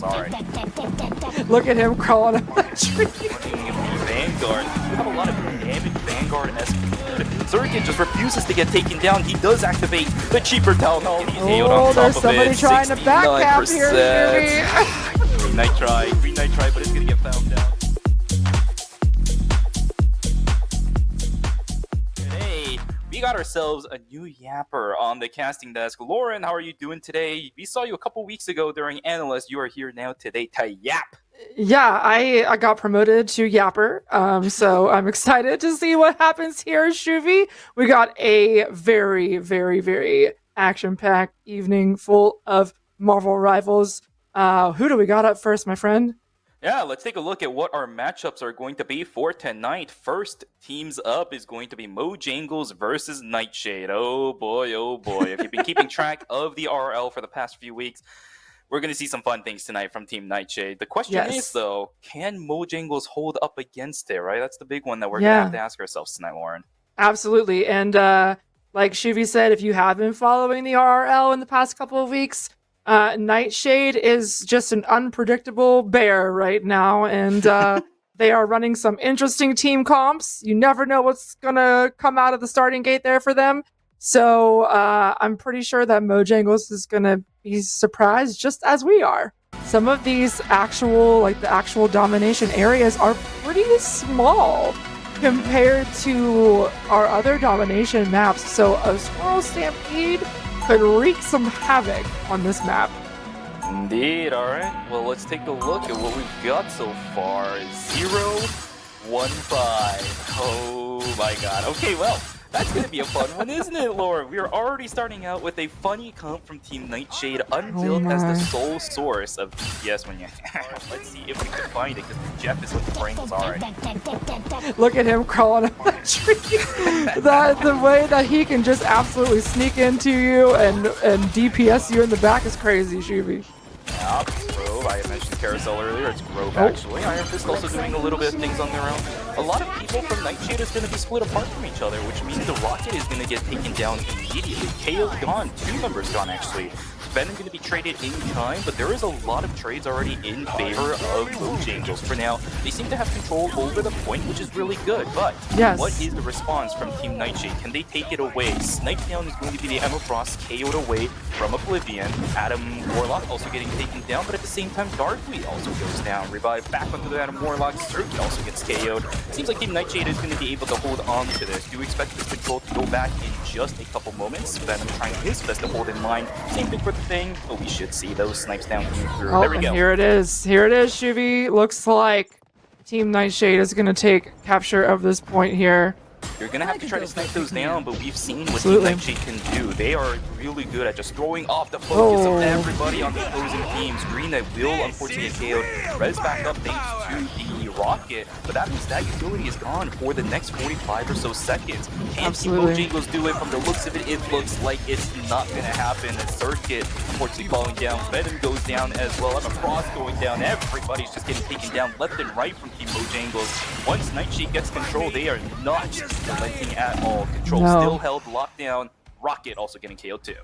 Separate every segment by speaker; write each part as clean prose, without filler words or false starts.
Speaker 1: MoJangles. Alright.
Speaker 2: Look at him crawling up the tree.
Speaker 1: Vanguard. We have a lot of damage Vanguard-esque. Zerkin just refuses to get taken down. He does activate the cheaper Town Hall.
Speaker 2: Oh, there's somebody trying to backcap here, Jimmy.
Speaker 1: Green Night try, but it's gonna get found out. Today, we got ourselves a new yapper on the casting desk. Lauren, how are you doing today? We saw you a couple weeks ago during Analyst. You are here now today to yap.
Speaker 2: Yeah, I got promoted to Yapper, so I'm excited to see what happens here, Shuvi. We got a very, very, very action-packed evening full of Marvel rivals. Who do we got up first, my friend?
Speaker 1: Yeah, let's take a look at what our matchups are going to be for tonight. First teams up is going to be MoJangles versus Nightshade. Oh boy, oh boy. If you've been keeping track of the RRL for the past few weeks, we're going to see some fun things tonight from Team Nightshade. The question is, though, can MoJangles hold up against it, right? That's the big one that we're going to have to ask ourselves tonight, Lauren.
Speaker 2: Absolutely. And like Shuvi said, if you have been following the RRL in the past couple of weeks, Nightshade is just an unpredictable bear right now. And they are running some interesting team comps. You never know what's going to come out of the starting gate there for them. So I'm pretty sure that MoJangles is going to be surprised just as we are. Some of these the actual domination areas are pretty small compared to our other domination maps. So a Squirrel Stampede could wreak some havoc on this map.
Speaker 1: Indeed, alright. Well, let's take a look at what we've got so far. 0-1-5. Oh my god. Okay, well, that's going to be a fun one, isn't it, Lauren? We are already starting out with a funny comp from Team Nightshade, unveiled as the sole source of DPS when you... Let's see if we can find it, because Jeff is looking for angles. Alright.
Speaker 2: Look at him crawling up the tree. The way that he can just absolutely sneak into you and DPS you in the back is crazy, Shuvi.
Speaker 1: Yeah, Grove. I mentioned Carousel earlier. It's Grove, actually. Iron Fist also doing a little bit of things on their own. A lot of people from Nightshade is going to be split apart from each other, which means the Rocket is going to get taken down immediately. KO's gone. 2 members gone, actually. Venom going to be traded in time, but there is a lot of trades already in favor of MoJangles. For now, they seem to have control over the point, which is really good. But what is the response from Team Nightshade? Can they take it away? Snipetown is going to be the Emma Frost KO'd away from Oblivion. Adam Warlock also getting taken down, but at the same time, Darkfleet also goes down. Revive back onto the Adam Warlock. Circuit also gets KO'd. Seems like Team Nightshade is going to be able to hold on to this. Do expect this control to go back in just a couple moments. Venom trying his best to hold in line. Same thing for the thing, but we should see those snipes down through. There we go.
Speaker 2: Here it is. Here it is, Shuvi. Looks like Team Nightshade is going to take capture of this point here.
Speaker 1: You're going to have to try to snipe those down, but we've seen what Team Nightshade can do. They are really good at just throwing off the focus of everybody on the opposing teams. Green Knight will unfortunately get KO'd. Res back up thanks to the Rocket, but that means that utility is gone for the next 45 or so seconds. Can Team MoJangles do it? From the looks of it, it looks like it's not going to happen. The Circuit unfortunately falling down. Venom goes down as well. Emma Frost going down. Everybody's just getting taken down left and right from Team MoJangles. Once Nightshade gets control, they are not relenting at all. Control still held, locked down. Rocket also getting KO'd too.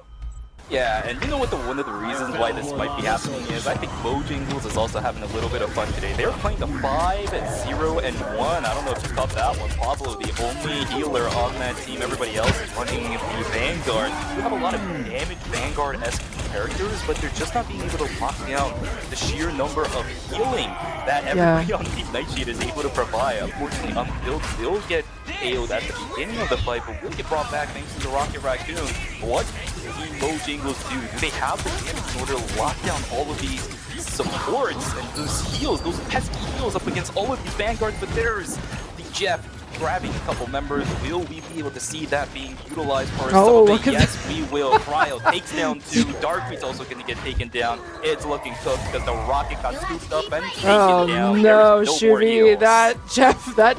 Speaker 1: Yeah, and you know what one of the reasons why this might be happening is? I think MoJangles is also having a little bit of fun today. They're playing the 5-0-1. I don't know if you caught that one. Pablo, the only healer on that team. Everybody else is running the Vanguard. We have a lot of damage Vanguard-esque characters, but they're just not being able to lock down the sheer number of healing that everybody on Team Nightshade is able to provide. Unfortunately, Unbuild will get KO'd at the beginning of the fight, but will get brought back thanks to the Rocket Raccoon. What Team MoJangles do? Do they have the damage in order to lock down all of these supports and those heals, those pesky heals up against all of these Vanguards? But there's the Jeff grabbing a couple members. Will we be able to see that being utilized for some of it? Yes, we will. Cryo takes down 2. Darkfleet's also going to get taken down. It's looking cooked because the Rocket got scooped up and taken down.
Speaker 2: No, Shuvi, that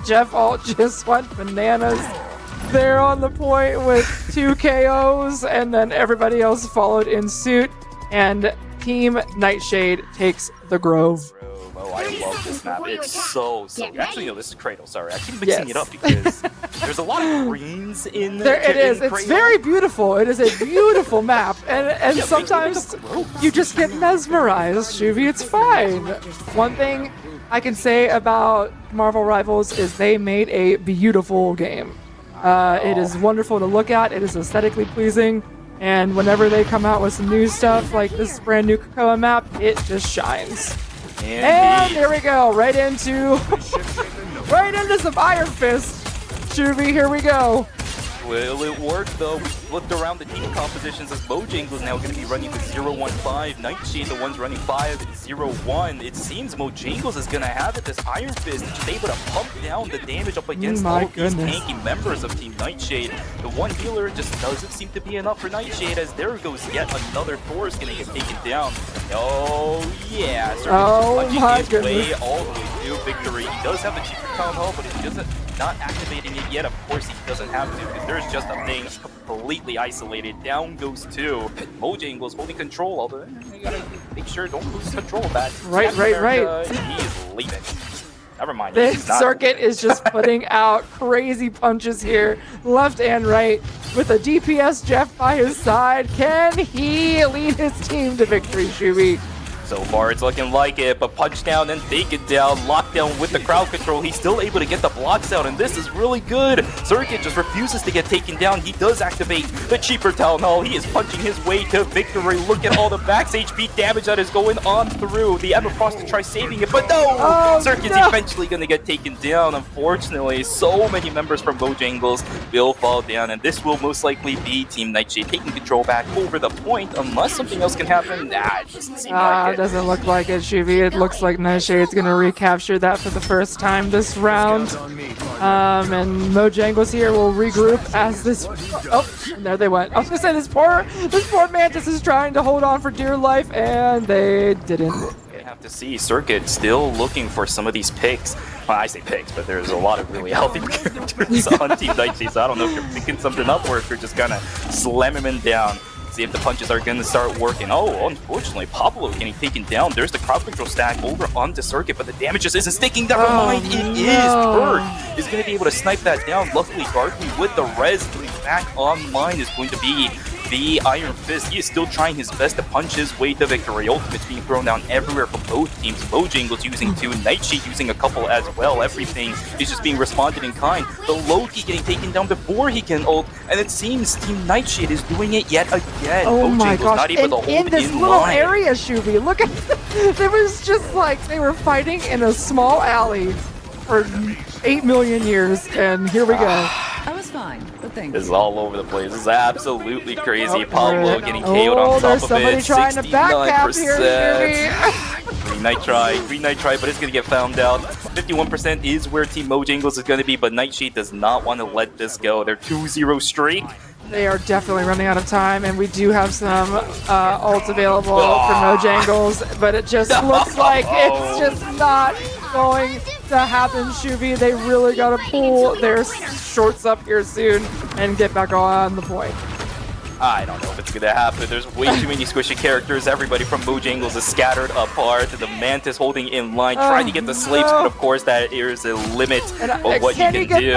Speaker 2: Jeff ult just went bananas. They're on the point with 2 KOs, and then everybody else followed in suit, and Team Nightshade takes the Grove.
Speaker 1: Oh, I love this map. It's so. Actually, no, this is Cradle. Sorry, I keep mixing it up because there's a lot of greens in
Speaker 2: there. It is.
Speaker 1: Cradle.
Speaker 2: It's very beautiful. It is a beautiful map, and sometimes you just get mesmerized, Shuvi. It's fine. One thing I can say about Marvel Rivals is they made a beautiful game. It is wonderful to look at. It is aesthetically pleasing. And whenever they come out with some new stuff like this brand new Krakoa map, it just shines. And here we go, right into some Iron Fist. Shuvi, here we go.
Speaker 1: Will it work though? We looked around the team compositions as MoJangles now going to be running the 0-1-5. Nightshade, the one's running 5-0-1. It seems MoJangles is going to have it. This Iron Fist just able to pump down the damage up against all of these tanky members of Team Nightshade. The one healer just doesn't seem to be enough for Nightshade as there goes yet another Thor is going to get taken down. Oh yeah, Circuit's his way all the way to victory. He does have the cheaper Town Hall, but he doesn't not activating it yet. Of course he doesn't have to because there's just a thing completely isolated. Down goes two. MoJangles holding control, although you gotta make sure don't lose control of that.
Speaker 2: Right.
Speaker 1: He is leaving. Never mind.
Speaker 2: This Circuit is just putting out crazy punches here, left and right, with a DPS Jeff by his side. Can he lead his team to victory, Shuvi?
Speaker 1: So far, it's looking like it, but punch down and take it down. Lockdown with the crowd control. He's still able to get the blocks out, and this is really good. Circuit just refuses to get taken down. He does activate the cheaper Town Hall. He is punching his way to victory. Look at all the max HP damage that is going on through. The Emma Frost to try saving it, but no! Circuit's eventually going to get taken down. Unfortunately, so many members from MoJangles will fall down, and this will most likely be Team Nightshade taking control back over the point, unless something else can happen. Nah, it doesn't seem like it.
Speaker 2: Doesn't look like it, Shuvi. It looks like Nightshade's gonna recapture that for the first time this round. And MoJangles here will regroup as this. Oh, there they went. I was gonna say this poor Mantis is trying to hold on for dear life, and they didn't.
Speaker 1: We have to see Circuit still looking for some of these picks. Well, I say picks, but there's a lot of really healthy characters on Team Nightshade, so I don't know if you're picking something up or if you're just gonna slam him down. See if the punches are going to start working. Oh, unfortunately, Pablo getting taken down. There's the crowd control stack over onto Circuit, but the damage just isn't sticking. Never mind, it is. Bird is going to be able to snipe that down. Luckily, Gartley with the res coming back online is going to be the Iron Fist. He is still trying his best to punch his way to victory. Ultimate's being thrown down everywhere from both teams. MoJangles using two, Nightshade using a couple as well. Everything is just being responded in kind. The Loki getting taken down before he can ult, and it seems Team Nightshade is doing it yet again.
Speaker 2: Oh my gosh,
Speaker 1: not able to hold
Speaker 2: in this little area, Shuvi, look at it was just like they were fighting in a small alley for 8 million years, and here we go.
Speaker 3: I was fine, but thank you.
Speaker 1: This is all over the place. This is absolutely crazy. Pablo getting KO'd on top
Speaker 2: there's
Speaker 1: of
Speaker 2: somebody
Speaker 1: it.
Speaker 2: trying to backcap here,
Speaker 1: 69%. Green Night try, but it's going to get found out. 51% is where Team MoJangles is going to be, but Nightshade does not want to let this go. Their 2-0 streak.
Speaker 2: They are definitely running out of time, and we do have some ults available for MoJangles, but it just looks like it's just not going to happen, Shuvi. They really got to pull their shorts up here soon and get back on the point.
Speaker 1: I don't know if it's going to happen. There's way too many squishy characters. Everybody from MoJangles is scattered apart. The Mantis holding in line, trying to get the slaves, but of course that is a limit of what you can do.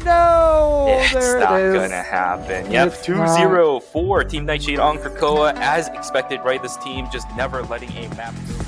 Speaker 2: No,
Speaker 1: it's not gonna happen. Yep, 2-0 for Team Nightshade on Krakoa. As expected, right? This team just never letting a map go.